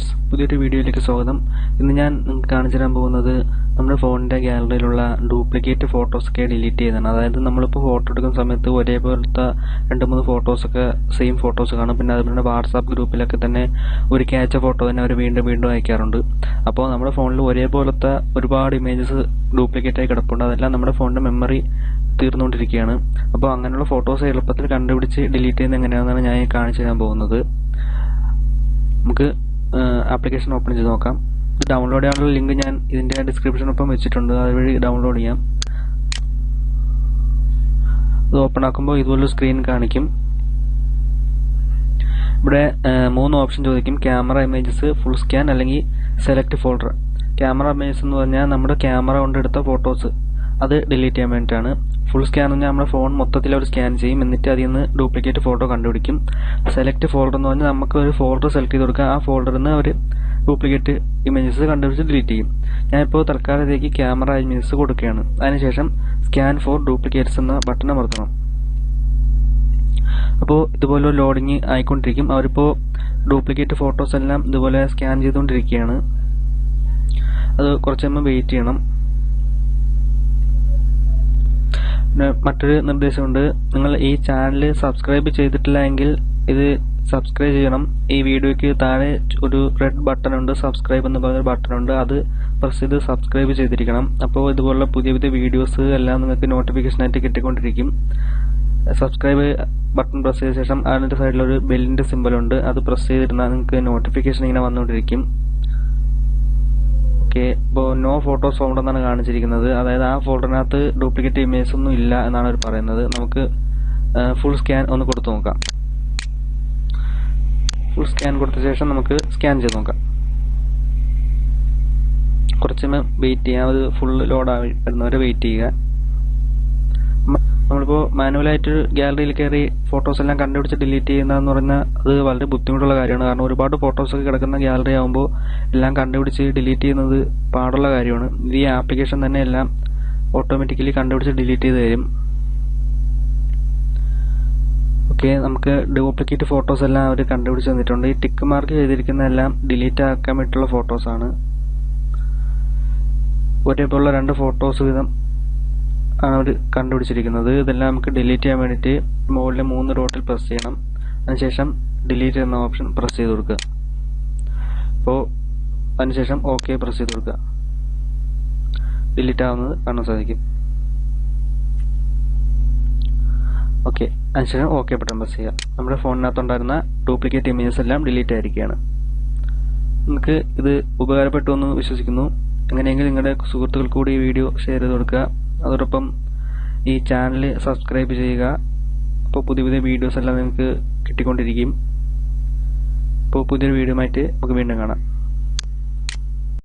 Friends, പുതിയൊരു വീഡിയോയിലേക്ക് സ്വാഗതം. ഇന്ന് ഞാൻ നിങ്ങൾക്ക് കാണിച്ചു തരാൻ പോകുന്നത് നമ്മുടെ ഫോണിൻ്റെ ഗാലറിയിലുള്ള ഡ്യൂപ്ലിക്കേറ്റ് ഫോട്ടോസൊക്കെ ഡിലീറ്റ് ചെയ്യുന്നതാണ്. അതായത് നമ്മളിപ്പോൾ ഫോട്ടോ എടുക്കുന്ന സമയത്ത് ഒരേപോലത്തെ 2-3 ഫോട്ടോസൊക്കെ സെയിം ഫോട്ടോസ് കാണും. പിന്നെ അതുപോലെ വാട്സാപ്പ് ഗ്രൂപ്പിലൊക്കെ തന്നെ ഒരു ക്യാച്ച ഫോട്ടോ തന്നെ അവർ വീണ്ടും വീണ്ടും അയക്കാറുണ്ട്. അപ്പോൾ നമ്മുടെ ഫോണിൽ ഒരേപോലത്തെ ഒരുപാട് ഇമേജസ് ഡ്യൂപ്ലിക്കേറ്റ് ആയി കിടപ്പുണ്ട്. അതെല്ലാം നമ്മുടെ ഫോണിൻ്റെ മെമ്മറി തീർന്നുകൊണ്ടിരിക്കുകയാണ്. അപ്പോൾ അങ്ങനെയുള്ള ഫോട്ടോസ് എളുപ്പത്തിൽ കണ്ടുപിടിച്ച് ഡിലീറ്റ് ചെയ്യുന്നത് എങ്ങനെയാണെന്നാണ് ഞാൻ കാണിച്ചു തരാൻ പോകുന്നത്. നമുക്ക് ആപ്ലിക്കേഷൻ ഓപ്പൺ ചെയ്ത് നോക്കാം. ഇത് ഡൗൺലോഡ് ചെയ്യാനുള്ള ലിങ്ക് ഞാൻ ഇതിൻ്റെ ഡിസ്ക്രിപ്ഷനൊപ്പം വെച്ചിട്ടുണ്ട്, അതുവഴി ഡൗൺലോഡ് ചെയ്യാം. ഇത് ഓപ്പൺ ആക്കുമ്പോൾ ഇതുപോലൊരു സ്ക്രീൻ കാണിക്കും. ഇവിടെ 3 ഓപ്ഷൻ ചോദിക്കും: ക്യാമറ ഇമേജസ്, ഫുൾ സ്കാൻ, അല്ലെങ്കിൽ സെലക്ട് ഫോൾഡർ. ക്യാമറ ഇമേജസ് എന്ന് പറഞ്ഞാൽ നമ്മുടെ ക്യാമറ കൊണ്ടെടുത്ത ഫോട്ടോസ് അത് ഡിലീറ്റ് ചെയ്യാൻ വേണ്ടിയിട്ടാണ്. ഫുൾ സ്കാൻ എന്ന് പറഞ്ഞാൽ നമ്മുടെ ഫോൺ മൊത്തത്തിൽ അവർ സ്കാൻ ചെയ്യും, എന്നിട്ട് അതിൽ നിന്ന് ഡ്യൂപ്ലിക്കേറ്റ് ഫോട്ടോ കണ്ടുപിടിക്കും. സെലക്ട് ഫോൾഡർ എന്ന് പറഞ്ഞാൽ നമുക്ക് ഒരു ഫോൾഡർ സെലക്ട് ചെയ്ത് കൊടുക്കുക, ആ ഫോൾഡറിൽ നിന്ന് അവർ ഡ്യൂപ്ലിക്കേറ്റ് ഇമേജസ് കണ്ടുപിടിച്ച് ഡിലീറ്റ് ചെയ്യും. ഞാനിപ്പോൾ തൽക്കാലത്തേക്ക് ക്യാമറ ഇമേജസ് കൊടുക്കുകയാണ്. അതിനുശേഷം സ്കാൻ ഫോർ ഡ്യൂപ്ലിക്കേറ്റ്സ് എന്ന ബട്ടൺ അമർത്തണം. അപ്പോൾ ഇതുപോലെ ലോഡിങ് ആയിക്കൊണ്ടിരിക്കും. അവരിപ്പോൾ ഡ്യൂപ്ലിക്കേറ്റ് ഫോട്ടോസ് എല്ലാം ഇതുപോലെ സ്കാൻ ചെയ്തുകൊണ്ടിരിക്കുകയാണ്. അത് കുറച്ച് കഴിയുമ്പോൾ വെയിറ്റ് ചെയ്യണം. പിന്നെ മറ്റൊരു നിർദ്ദേശമുണ്ട്: നിങ്ങൾ ഈ ചാനൽ സബ്സ്ക്രൈബ് ചെയ്തിട്ടില്ല എങ്കിൽ ഇത് സബ്സ്ക്രൈബ് ചെയ്യണം. ഈ വീഡിയോയ്ക്ക് താഴെ ഒരു റെഡ് ബട്ടൺ ഉണ്ട്, സബ്സ്ക്രൈബ് എന്ന് പറയുന്ന ബട്ടൺ ഉണ്ട്, അത് പ്രസ് ചെയ്ത് സബ്സ്ക്രൈബ് ചെയ്തിരിക്കണം. അപ്പോൾ ഇതുപോലുള്ള പുതിയ പുതിയ വീഡിയോസ് എല്ലാം നിങ്ങൾക്ക് നോട്ടിഫിക്കേഷനായിട്ട് കിട്ടിക്കൊണ്ടിരിക്കും. സബ്സ്ക്രൈബ് ബട്ടൺ പ്രസ് ചെയ്ത ശേഷം അതിൻ്റെ സൈഡിലൊരു ബെല്ലിൻ്റെ സിമ്പൽ ഉണ്ട്, അത് പ്രസ് ചെയ്തിരുന്നാൽ നിങ്ങൾക്ക് നോട്ടിഫിക്കേഷൻ ഇങ്ങനെ വന്നുകൊണ്ടിരിക്കും. ഓക്കെ, ഇപ്പോൾ നോ ഫോട്ടോസ് ഫൗണ്ട് എന്നാണ് കാണിച്ചിരിക്കുന്നത്. അതായത് ആ ഫോൾഡറിനകത്ത് ഡ്യൂപ്ലിക്കേറ്റ് ഇമേജസ് ഒന്നും ഇല്ല എന്നാണ് അവർ പറയുന്നത്. നമുക്ക് ഫുൾ സ്കാൻ ഒന്ന് കൊടുത്തു നോക്കാം. ഫുൾ സ്കാൻ കൊടുത്ത ശേഷം നമുക്ക് സ്കാൻ ചെയ്ത് നോക്കാം. കുറച്ച് വെയിറ്റ് ചെയ്യാം, അത് ഫുൾ ലോഡ് ആയി വരുന്നവരെ വെയിറ്റ് ചെയ്യുക. നമ്മളിപ്പോൾ മാനുവലായിട്ട് ഗാലറിയിൽ കയറി ഫോട്ടോസ് എല്ലാം കണ്ടുപിടിച്ച് ഡിലീറ്റ് ചെയ്യുന്നതെന്ന് പറഞ്ഞാൽ അത് വളരെ ബുദ്ധിമുട്ടുള്ള കാര്യമാണ്. കാരണം ഒരുപാട് ഫോട്ടോസൊക്കെ കിടക്കുന്ന ഗാലറി ആകുമ്പോൾ എല്ലാം കണ്ടുപിടിച്ച് ഡിലീറ്റ് ചെയ്യുന്നത് പാടുള്ള കാര്യമാണ്. ഈ ആപ്ലിക്കേഷൻ തന്നെ എല്ലാം ഓട്ടോമാറ്റിക്കലി കണ്ടുപിടിച്ച് ഡിലീറ്റ് ചെയ്ത് തരും. ഓക്കെ, നമുക്ക് ഡ്യൂപ്ലിക്കേറ്റ് ഫോട്ടോസ് എല്ലാം അവർ കണ്ടുപിടിച്ച് തന്നിട്ടുണ്ട്. ഈ ടിക്ക് മാർക്ക് ചെയ്തിരിക്കുന്ന എല്ലാം ഡിലീറ്റ് ആക്കാൻ വേണ്ടിയിട്ടുള്ള ഫോട്ടോസാണ്. ഒരേപോലുള്ള 2 ഫോട്ടോസ് വീതം ആണ് അവർ കണ്ടുപിടിച്ചിരിക്കുന്നത്. ഇതെല്ലാം നമുക്ക് ഡിലീറ്റ് ചെയ്യാൻ വേണ്ടിയിട്ട് മുകളിലെ 3 ഡോട്ടിൽ പ്രസ് ചെയ്യണം. അതിനുശേഷം ഡിലീറ്റ് എന്ന ഓപ്ഷൻ പ്രസ് ചെയ്ത് കൊടുക്കുക. അപ്പോൾ അതിനുശേഷം ഓക്കെ പ്രസ് ചെയ്ത് കൊടുക്കുക. ഡിലീറ്റ് ആവുന്നത് കാണാൻ സാധിക്കും. ഓക്കെ, അതിനുശേഷം ഓക്കെ ബട്ടൺ പ്രസ് ചെയ്യുക. നമ്മുടെ ഫോണിനകത്തുണ്ടായിരുന്ന ഡ്യൂപ്ലിക്കേറ്റ് ഇമേജസ് എല്ലാം ഡിലീറ്റ് ആയിരിക്കുകയാണ്. നിങ്ങൾക്ക് ഇത് ഉപകാരപ്പെട്ടു എന്ന് വിശ്വസിക്കുന്നു. എങ്ങനെയെങ്കിലും നിങ്ങളുടെ സുഹൃത്തുക്കൾക്ക് കൂടി ഈ വീഡിയോ ഷെയർ ചെയ്ത് കൊടുക്കുക. അതോടൊപ്പം ഈ ചാനൽ സബ്സ്ക്രൈബ് ചെയ്യുക. അപ്പോൾ പുതിയ പുതിയ വീഡിയോസ് എല്ലാം നിങ്ങൾക്ക് കിട്ടിക്കൊണ്ടിരിക്കും. അപ്പോൾ പുതിയൊരു വീഡിയോ ആയിട്ട് നമുക്ക് വീണ്ടും കാണാം.